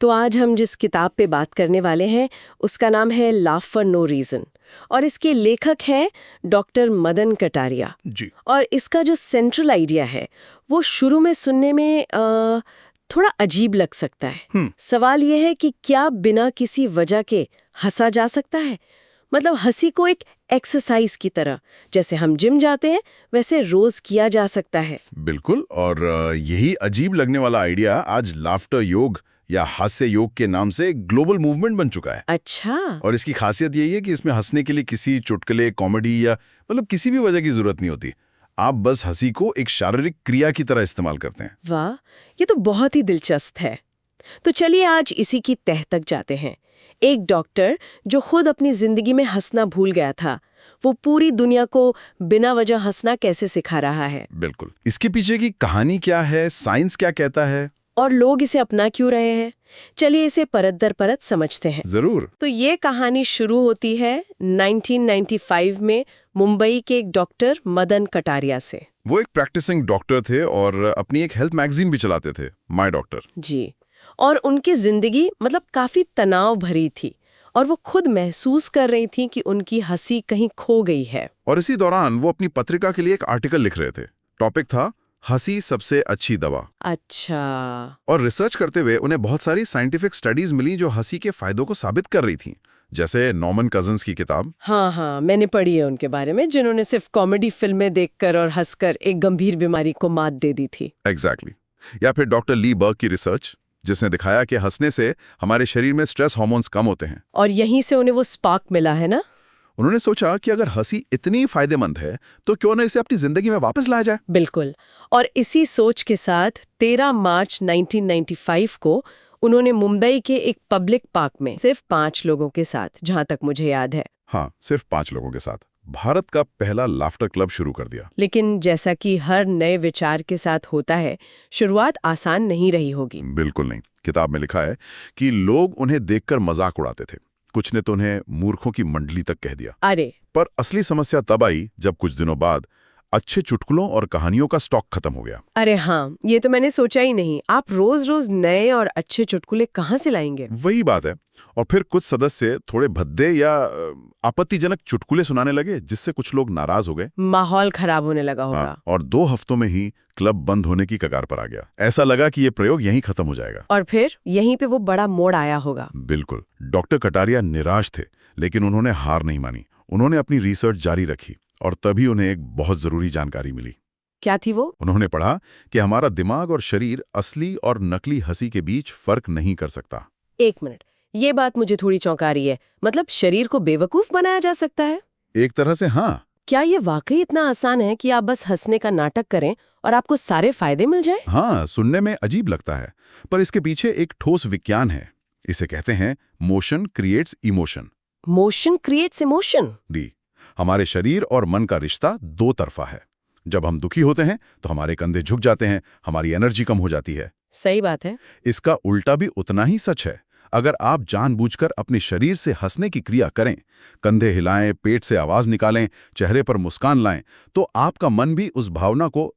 तो आज हम जिस किताब पे बात करने वाले हैं उसका नाम है लाफ फॉर नो रीजन और इसके लेखक हैं डॉक्टर मदन कटारिया जी। और इसका जो सेंट्रल आइडिया है वो शुरू में सुनने में थोड़ा अजीब लग सकता है। सवाल यह है कि क्या बिना किसी वजह के हंसा जा सकता है? मतलब हंसी को एक एक्सरसाइज की तरह, जैसे हम जिम जाते हैं वैसे रोज किया जा सकता है। बिल्कुल, और यही अजीब लगने वाला आइडिया आज लाफ्टर योग या हास्य योग के नाम से ग्लोबल मूवमेंट बन चुका है। अच्छा। और इसकी खासियत यही है कि इसमें हंसने के लिए किसी चुटकुले, कॉमेडी या मतलब किसी भी वजह की जरूरत नहीं होती। आप बस हंसी को एक शारीरिक क्रिया की तरह इस्तेमाल करते हैं। वाह, ये तो बहुत ही दिलचस्प है। तो चलिए आज इसी की तह तक जाते हैं। एक डॉक्टर जो खुद अपनी जिंदगी में हंसना भूल गया था, वो पूरी दुनिया को बिना वजह हंसना कैसे सिखा रहा है। बिल्कुल, इसके पीछे की कहानी क्या है, साइंस क्या कहता है, और लोग इसे अपना क्यों रहे हैं, चलिए इसे परत दर परत समझते हैं। जरूर। तो ये कहानी शुरू होती है 1995 में मुंबई के एक डॉक्टर मदन कटारिया से। वो एक प्रैक्टिसिंग डॉक्टर थे और अपनी एक हेल्थ मैगजीन भी चलाते थे, माय डॉक्टर। जी। और उनकी जिंदगी मतलब काफी तनाव भरी थी और वो खुद महसूस कर रही थी कि उनकी हंसी कहीं खो गई है। और इसी दौरान वो अपनी पत्रिका के लिए एक आर्टिकल लिख रहे थे। टॉपिक था हंसी सबसे अच्छी दवा। अच्छा। और रिसर्च करते हुए उन्हें बहुत सारी साइंटिफिक स्टडीज मिली जो हंसी के फायदों को साबित कर रही थी, जैसे नॉर्मन कजन्स की किताब। हाँ, मैंने पढ़ी है उनके बारे में, जिन्होंने सिर्फ कॉमेडी फिल्में देखकर और हंसकर एक गंभीर बीमारी को मात दे दी थी। एग्जैक्टली। या फिर डॉक्टर ली बर्ग की रिसर्च, जिसने दिखाया कि हंसने से हमारे शरीर में स्ट्रेस हार्मोन्स कम होते हैं। और यहीं से उन्हें वो स्पार्क मिला है ना। उन्होंने सोचा कि अगर हंसी इतनी फायदेमंद है तो क्यों न इसे अपनी जिंदगी में वापस लाया जाए। बिल्कुल। और इसी सोच के साथ 13 मार्च 1995 को उन्होंने मुंबई के एक पब्लिक पार्क में सिर्फ 5 लोगों के साथ, जहां तक मुझे याद है, हाँ, सिर्फ 5 लोगों के साथ भारत का पहला लाफ्टर क्लब शुरू कर दिया। लेकिन जैसा कि हर नए विचार के साथ होता है, शुरुआत आसान नहीं रही होगी। बिल्कुल नहीं। किताब में लिखा है कि लोग उन्हें देखकर मजाक उड़ाते थे, कुछ ने तो उन्हें मूर्खों की मंडली तक कह दिया। अरे। पर असली समस्या तब आई जब कुछ दिनों बाद अच्छे चुटकुलों और कहानियों का स्टॉक खत्म हो गया। अरे हाँ, ये तो मैंने सोचा ही नहीं। आप रोज रोज नए और अच्छे चुटकुले कहाँ से लाएंगे? वही बात है। और फिर कुछ सदस्य थोड़े भद्दे या आपत्तिजनक चुटकुले सुनाने लगे, जिससे कुछ लोग नाराज हो गए। माहौल खराब होने लगा होगा। हाँ, और 2 हफ्तों में ही क्लब बंद होने की कगार पर आ गया। ऐसा लगा कि ये प्रयोग यहीं खत्म हो जाएगा। और फिर यहीं पे वो बड़ा मोड़ आया होगा। बिल्कुल। डॉक्टर कटारिया निराश थे, लेकिन उन्होंने हार नहीं मानी। उन्होंने अपनी रिसर्च जारी रखी और तभी उन्हें एक बहुत जरूरी जानकारी मिली। क्या थी वो? उन्होंने पढ़ा कि हमारा दिमाग और शरीर असली और नकली हंसी के बीच फर्क नहीं कर सकता। एक मिनट, ये बात मुझे थोड़ी चौंका रही है। मतलब शरीर को बेवकूफ बनाया जा सकता है? एक तरह से हाँ। क्या ये वाकई इतना आसान है कि आप बस हंसने का नाटक करें और आपको सारे फायदे मिल जाएं? हाँ, सुनने में अजीब लगता है, पर इसके पीछे एक ठोस विज्ञान है। इसे कहते हैं motion creates emotion. Motion creates emotion. दी हमारे शरीर और मन का रिश्ता 2 तरफा है। जब हम दुखी होते हैं तो हमारे कंधे झुक जाते हैं, हमारी एनर्जी कम हो जाती है। सही बात है। इसका उल्टा भी उतना ही सच है। अगर आप जानबूझकर अपने शरीर से हंसने की क्रिया करें, कंधे हिलाएं, पेट से आवाज निकालें, चेहरे पर मुस्कान लाएं, तो आपका मन भी उस भावना को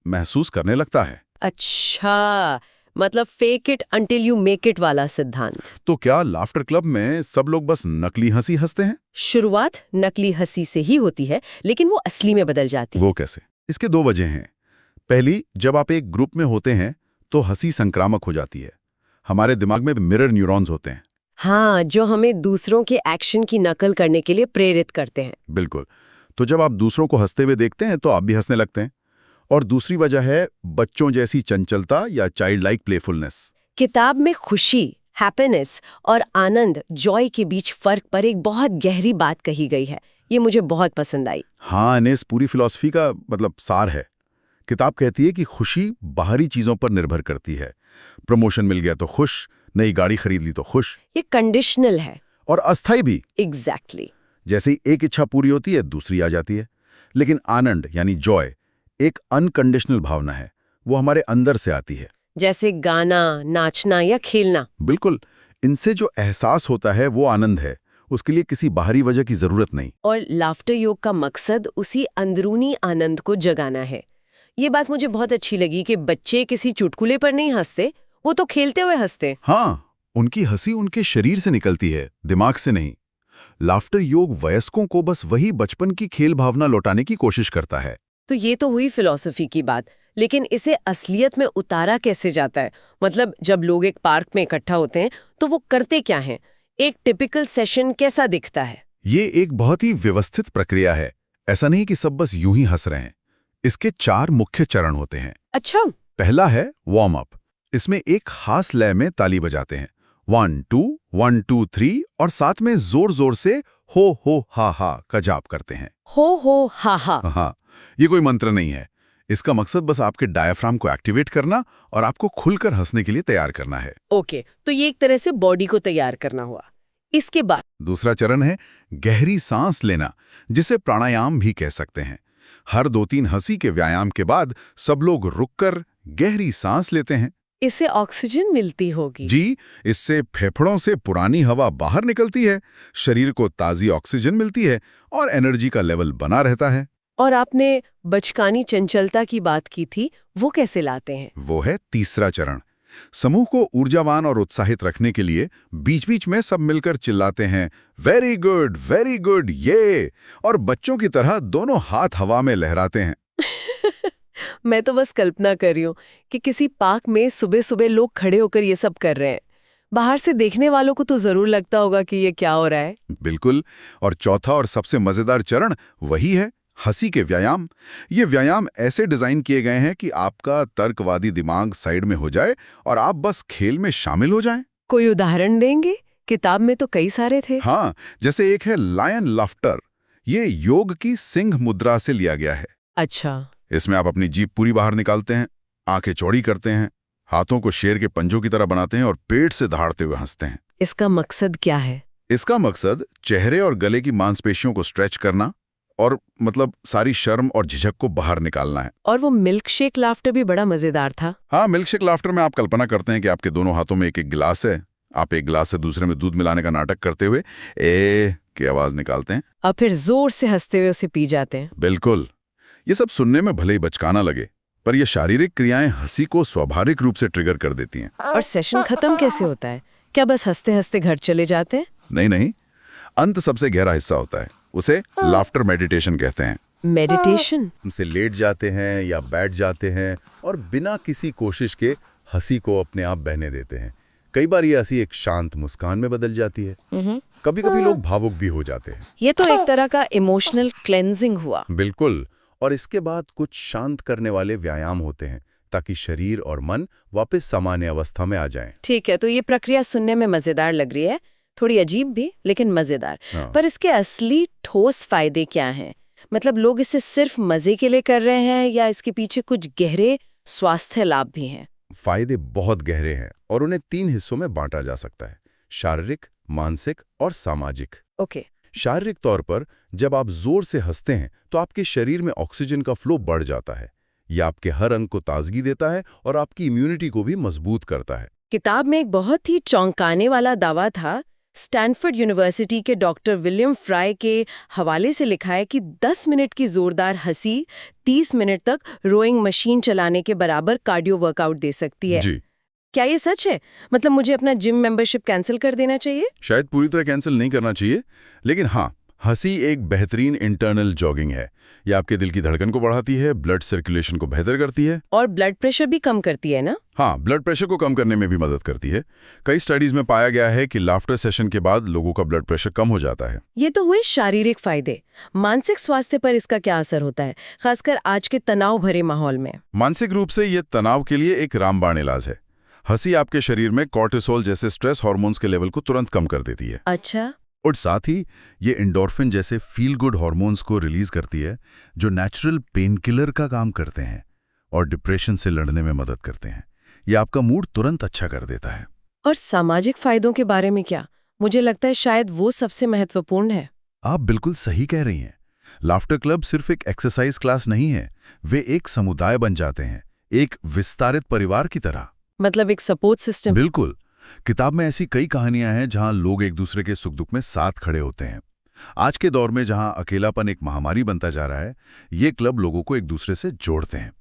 महसूस करने लगता है। अच्छा, मतलब fake it until you make it वाला सिद्धांत। तो क्या लाफ्टर क्लब में सब लोग बस नकली हंसी हंसते हैं? शुरुआत नकली हंसी से ही होती है, लेकिन वो असली में बदल जाती है। वो कैसे? इसके 2 वजह हैं। पहली, जब आप एक ग्रुप में होते हैं तो हंसी संक्रामक हो जाती है। हमारे दिमाग में मिरर न्यूरॉन्स होते हैं। हाँ, जो हमें दूसरों के एक्शन की नकल करने के लिए प्रेरित करते हैं। बिल्कुल। तो जब आप दूसरों को हंसते हुए देखते हैं तो आप भी हंसने लगते हैं। और दूसरी वजह है बच्चों जैसी चंचलता या चाइल्ड लाइक प्लेफुलनेस। किताब में खुशी, हैप्पीनेस और आनंद, जॉय के बीच फर्क पर एक बहुत गहरी बात कही गई है। ये मुझे बहुत पसंद आई। हाँ, इस पूरी फिलॉसफी का मतलब सार है। किताब कहती है कि खुशी बाहरी चीजों पर निर्भर करती है। प्रमोशन मिल गया तो खुश, नई गाड़ी खरीद ली तो खुश। ये कंडीशनल है। और अस्थाई भी। एग्जैक्टली। जैसे ही एक इच्छा पूरी होती है, दूसरी आ जाती है। लेकिन आनंद यानी जॉय एक अनकंडीशनल भावना है। वो हमारे अंदर से आती है। जैसे गाना, नाचना या खेलना। बिल्कुल। इनसे जो एहसास होता है वो आनंद है। उसके लिए किसी बाहरी वजह की जरूरत नहीं। और लाफ्टर योग का मकसद उसी अंदरूनी आनंद को जगाना है। ये बात मुझे बहुत अच्छी लगी कि बच्चे किसी चुटकुले पर नहीं हंसते, वो तो खेलते हुए हंसते। हाँ, उनकी हंसी उनके शरीर से निकलती है, दिमाग से नहीं। लाफ्टर योग वयस्कों को बस वही बचपन की खेल भावना लौटाने की कोशिश करता है। तो ये तो हुई फिलॉसफी की बात, लेकिन इसे असलियत में उतारा कैसे जाता है? मतलब जब लोग एक पार्क में इकट्ठा होते हैं तो वो करते क्या हैं? एक टिपिकल सेशन कैसा दिखता है? ये एक बहुत ही व्यवस्थित प्रक्रिया है। ऐसा नहीं कि सब बस यूं ही हंस रहे हैं। इसके 4 मुख्य चरण होते हैं। अच्छा। पहला है वार्म अप। इसमें एक खास लय में ताली बजाते हैं, 1 2 1 2 3, और साथ में जोर जोर से हो हा का जाप करते हैं। हो हा हा। हाँ, ये कोई मंत्र नहीं है। इसका मकसद बस आपके डायफ्राम को एक्टिवेट करना और आपको खुलकर हंसने के लिए तैयार करना है। ओके, तो ये एक तरह से बॉडी को तैयार करना हुआ। इसके बाद दूसरा चरण है गहरी सांस लेना, जिसे प्राणायाम भी कह सकते हैं। हर 2-3 हंसी के व्यायाम के बाद सब लोग रुककर गहरी सांस लेते हैं। इससे ऑक्सीजन मिलती होगी। जी, इससे फेफड़ों से पुरानी हवा बाहर निकलती है, शरीर को ताजी ऑक्सीजन मिलती है और एनर्जी का लेवल बना रहता है। और आपने बचकानी चंचलता की बात की थी, वो कैसे लाते हैं? वो है तीसरा चरण। समूह को ऊर्जावान और उत्साहित रखने के लिए बीच बीच में सब मिलकर चिल्लाते हैं, वेरी गुड ये, और बच्चों की तरह दोनों हाथ हवा में लहराते हैं। मैं तो बस कल्पना कर रही हूँ कि किसी पार्क में सुबह सुबह लोग खड़े होकर ये सब कर रहे हैं। बाहर से देखने वालों को तो जरूर लगता होगा कि ये क्या हो रहा है। बिल्कुल। और चौथा और सबसे मजेदार चरण वही है, हंसी के व्यायाम। ये व्यायाम ऐसे डिजाइन किए गए हैं कि आपका तर्कवादी दिमाग साइड में हो जाए और आप बस खेल में शामिल हो जाएं। कोई उदाहरण देंगे? किताब में तो कई सारे थे। हाँ, जैसे एक है लायन लाफ्टर। ये योग की सिंह मुद्रा से लिया गया है। अच्छा। इसमें आप अपनी जीभ पूरी बाहर निकालते हैं, आंखें चौड़ी करते हैं, हाथों को शेर के पंजों की तरह बनाते हैं और पेट से दहाड़ते हुए हंसते हैं। इसका मकसद क्या है? इसका मकसद चेहरे और गले की मांसपेशियों को स्ट्रेच करना और सारी शर्म और झिझक को बाहर निकालना है। और वो मिल्क शेक लाफ्टर भी बड़ा मजेदार था। हाँ, मिल्क शेक लाफ्टर में आप कल्पना करते हैं कि आपके दोनों हाथों में एक एक गिलास है। आप एक गिलास से दूसरे में दूध मिलाने का नाटक करते हुए ए की आवाज निकालते हैं और फिर जोर से हंसते हुए उसे पी जाते हैं। बिल्कुल। ये सब सुनने में भले ही बचकाना लगे, पर ये शारीरिक क्रियाएं हंसी को स्वाभाविक रूप से ट्रिगर कर देती हैं। और सेशन खत्म कैसे होता है? क्या बस हंसते हंसते घर चले जाते हैं? नहीं, अंत सबसे गहरा हिस्सा होता है। उसे लाफ्टर मेडिटेशन कहते हैं। मेडिटेशन? उनसे लेट जाते हैं या बैठ जाते हैं और बिना किसी कोशिश के हंसी को अपने आप बहने देते हैं। कई बार ये हंसी एक शांत मुस्कान में बदल जाती है। कभी कभी लोग भावुक भी हो जाते हैं। ये तो एक तरह का इमोशनल क्लेंजिंग हुआ। बिल्कुल। और इसके बाद कुछ शांत करने वाले व्यायाम होते हैं ताकि शरीर और मन वापस सामान्य अवस्था में आ जाएं। ठीक है, तो ये प्रक्रिया सुनने में मजेदार लग रही है, थोड़ी अजीब भी लेकिन मजेदार। पर इसके असली ठोस फायदे क्या हैं? मतलब लोग इसे सिर्फ मजे के लिए कर रहे हैं या इसके पीछे कुछ गहरे स्वास्थ्य लाभ भी हैं? फायदे बहुत गहरे हैं और उन्हें 3 हिस्सों में बांटा जा सकता है, शारीरिक, मानसिक और सामाजिक। ओके। शारीरिक तौर पर जब आप जोर से हंसते हैं तो आपके शरीर में ऑक्सीजन का फ्लो बढ़ जाता है। यह आपके हर अंग को ताजगी देता है और आपकी इम्यूनिटी को भी मजबूत करता है। किताब में एक बहुत ही चौंकाने वाला दावा था। स्टैनफोर्ड यूनिवर्सिटी के डॉक्टर विलियम फ्राई के हवाले से लिखा है कि 10 मिनट की जोरदार हंसी 30 मिनट तक रोइंग मशीन चलाने के बराबर कार्डियो वर्कआउट दे सकती है। जी। क्या ये सच है? मतलब मुझे अपना जिम मेंबरशिप कैंसिल कर देना चाहिए? शायद पूरी तरह कैंसिल नहीं करना चाहिए, लेकिन हाँ, हंसी एक बेहतरीन इंटरनल जॉगिंग है। यह आपके दिल की धड़कन को बढ़ाती है, ब्लड सर्कुलेशन को बेहतर करती है और ब्लड प्रेशर भी कम करती है ना? हाँ, ब्लड प्रेशर को कम करने में भी मदद करती है। कई स्टडीज में पाया गया है कि लाफ्टर सेशन के बाद लोगों का ब्लड प्रेशर कम हो जाता है। ये तो हुए शारीरिक फायदे। मानसिक स्वास्थ्य पर इसका क्या असर होता है, खासकर आज के तनाव भरे माहौल में? मानसिक रूप से ये तनाव के लिए एक रामबाण इलाज है। हंसी आपके शरीर में कॉर्टिसोल जैसे स्ट्रेस हार्मोन्स के लेवल को तुरंत कम कर देती है। अच्छा। और साथ ही ये एंडोर्फिन जैसे फील गुड हार्मोन्स को रिलीज करती है, जो नेचुरल पेन किलर का काम करते हैं और डिप्रेशन से लड़ने में मदद करते हैं। ये आपका मूड तुरंत अच्छा कर देता है। और सामाजिक फायदों के बारे में क्या? मुझे लगता है शायद वो सबसे महत्वपूर्ण है। आप बिल्कुल सही कह रही हैं। लाफ्टर क्लब सिर्फ एक एक्सरसाइज क्लास नहीं है, वे एक समुदाय बन जाते हैं, एक विस्तारित परिवार की तरह। मतलब एक सपोर्ट सिस्टम। बिल्कुल। किताब में ऐसी कई कहानियां हैं जहां लोग एक दूसरे के सुख दुख में साथ खड़े होते हैं। आज के दौर में जहां अकेलापन एक महामारी बनता जा रहा है, ये क्लब लोगों को एक दूसरे से जोड़ते हैं।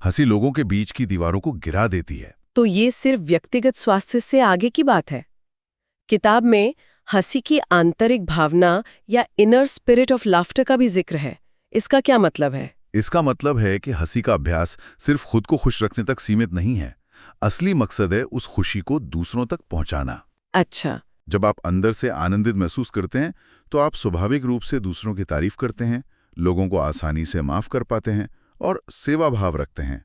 हंसी लोगों के बीच की दीवारों को गिरा देती है। तो ये सिर्फ व्यक्तिगत स्वास्थ्य से आगे की बात है। किताब में हंसी की आंतरिक भावना या इनर स्पिरिट ऑफ लाफ्टर का भी जिक्र है। इसका क्या मतलब है? इसका मतलब है कि हंसी का अभ्यास सिर्फ खुद को खुश रखने तक सीमित नहीं है। असली मकसद है उस खुशी को दूसरों तक पहुंचाना। अच्छा। जब आप अंदर से आनंदित महसूस करते हैं तो आप स्वाभाविक रूप से दूसरों की तारीफ करते हैं, लोगों को आसानी से माफ कर पाते हैं और सेवा भाव रखते हैं।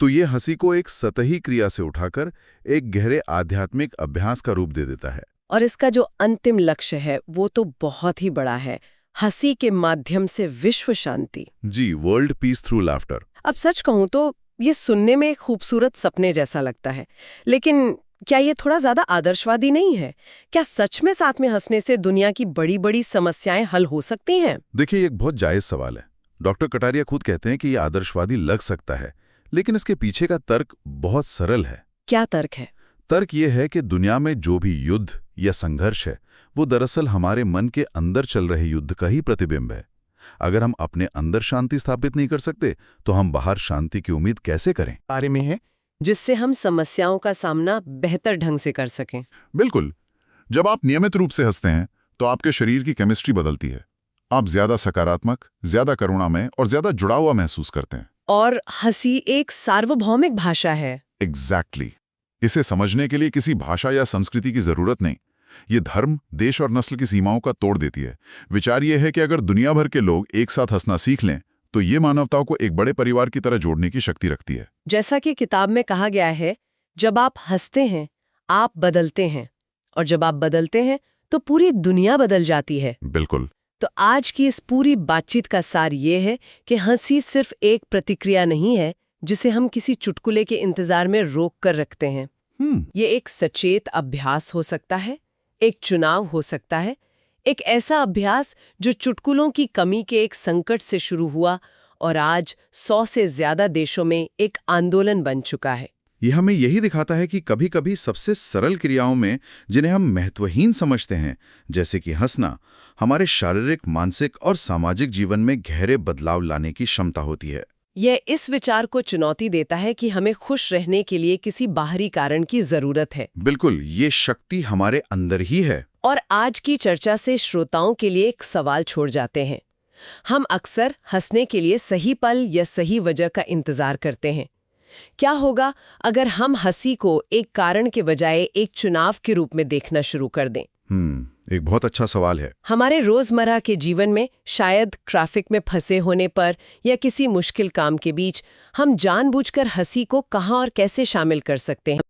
तो ये हंसी को एक सतही क्रिया से उठाकर एक गहरे आध्यात्मिक अभ्यास का रूप दे देता है। और इसका जो अंतिम लक्ष्य है वो तो बहुत ही बड़ा है, हंसी के माध्यम से विश्व शांति। जी, वर्ल्ड पीस थ्रू लाफ्टर। अब सच कहूं तो ये सुनने में एक खूबसूरत सपने जैसा लगता है, लेकिन क्या ये थोड़ा ज्यादा आदर्शवादी नहीं है? क्या सच में साथ में हंसने से दुनिया की बड़ी बड़ी समस्याएं हल हो सकती हैं? देखिए, ये एक बहुत जायज सवाल है। डॉक्टर कटारिया खुद कहते हैं कि ये आदर्शवादी लग सकता है, लेकिन इसके पीछे का तर्क बहुत सरल है। क्या तर्क है? तर्क ये है कि दुनिया में जो भी युद्ध या संघर्ष है वो दरअसल हमारे मन के अंदर चल रहे युद्ध का ही प्रतिबिंब है। अगर हम अपने अंदर शांति स्थापित नहीं कर सकते तो हम बाहर शांति की उम्मीद कैसे करें? बारे में है जिससे हम समस्याओं का सामना बेहतर ढंग से कर सकें। बिल्कुल। जब आप नियमित रूप से हंसते हैं तो आपके शरीर की केमिस्ट्री बदलती है। आप ज्यादा सकारात्मक, ज्यादा करुणामय और ज्यादा जुड़ा हुआ महसूस करते हैं। और हंसी एक सार्वभौमिक भाषा है। एग्जैक्टली। इसे समझने के लिए किसी भाषा या संस्कृति की जरूरत नहीं। ये धर्म, देश और नस्ल की सीमाओं का तोड़ देती है। विचार ये है कि अगर दुनिया भर के लोग एक साथ हंसना सीख लें तो ये मानवता को एक बड़े परिवार की तरह जोड़ने की शक्ति रखती है। जैसा कि किताब में कहा गया है, जब आप हंसते हैं आप बदलते हैं, और जब आप बदलते हैं तो पूरी दुनिया बदल जाती है। बिल्कुल। तो आज की इस पूरी बातचीत का सार ये है कि हंसी सिर्फ एक प्रतिक्रिया नहीं है जिसे हम किसी चुटकुले के इंतजार में रोक कर रखते हैं। ये एक सचेत अभ्यास हो सकता है, एक चुनाव हो सकता है, एक ऐसा अभ्यास जो चुटकुलों की कमी के एक संकट से शुरू हुआ और आज 100 से ज्यादा देशों में एक आंदोलन बन चुका है। ये हमें यही दिखाता है कि कभी-कभी सबसे सरल क्रियाओं में जिन्हें हम महत्वहीन समझते हैं, जैसे कि हंसना, हमारे शारीरिक, मानसिक और सामाजिक जीवन में गहरे बदलाव लाने की क्षमता होती है। यह इस विचार को चुनौती देता है कि हमें खुश रहने के लिए किसी बाहरी कारण की जरूरत है। बिल्कुल, ये शक्ति हमारे अंदर ही है। और आज की चर्चा से श्रोताओं के लिए एक सवाल छोड़ जाते हैं। हम अक्सर हंसने के लिए सही पल या सही वजह का इंतजार करते हैं। क्या होगा अगर हम हंसी को एक कारण के बजाय एक चुनाव के रूप में देखना शुरू कर दें? एक बहुत अच्छा सवाल है। हमारे रोजमर्रा के जीवन में शायद ट्रैफिक में फंसे होने पर या किसी मुश्किल काम के बीच हम जानबूझकर हंसी को कहाँ और कैसे शामिल कर सकते हैं?